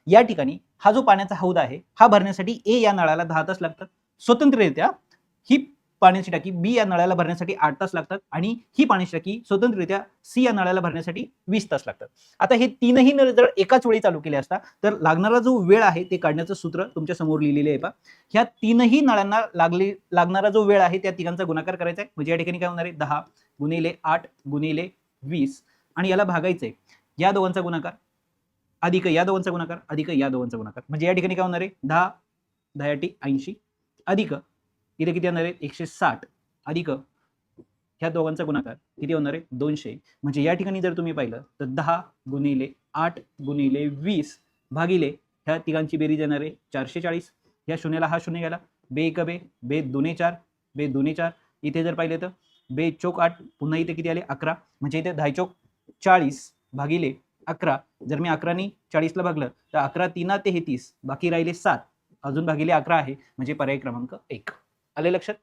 या ठिकाणी हा जो पाण्याचा हौद आहे हा भरण्यासाठी ए या नळाला 10 तास लागतात, स्वतंत्ररित्या ही पाण्याची टाकी बी या नळाला भरण्यासाठी 8 तास लागतात आणि ही पाण्याची टाकी स्वतंत्ररित्या सी या नळाला भरण्यासाठी 20 तास लागतात. आता हे तीनही नळ जर एकाच वेळी चालू केले असता तर लागणारा जो वेळ आहे ते काढण्याचं सूत्र तुमच्या समोर लिहिलेले आहे पहा. ह्या तीनही नळांना लागणारा जो वेळ आहे त्या तिघांचा गुणाकार करायचा आहे. म्हणजे या ठिकाणी काय होणार आहे 10 गुणिले 8 गुणिले 20 आणि याला भागायचंय या दोघांचा गुणाकार अधिक या दोघांचा गुणाकार अधिक या दोघांचा गुणाकार. म्हणजे या ठिकाणी काय होणार आहे 10 10 80 अधिक इथे किती येणार आहे 160 अधिक ह्या दोघांचा गुणाकार किती होणार आहे 200. म्हणजे या ठिकाणी जर तुम्ही पाहिलं तर 10 गुणिले 8 गुणिले 20 भागिले ह्या तिघांची बेरीज येणार आहे 440. ह्या शून्याला हा शून्य गेला, बे एक बे बे दोन्ही 4 बे दोन्ही 4. इथे जर पाहिले तर बे चौक 8 पुन्हा इथे किती आले 11. म्हणजे इथे 10 चौक 40 भागिले 11. जर मी 11 नी 40 ला भागलं तर 11 3 33 बाकी राहिले 7 अजून भागिले 11 आहे म्हणजे पर्याय क्रमांक 1. आले लक्षात.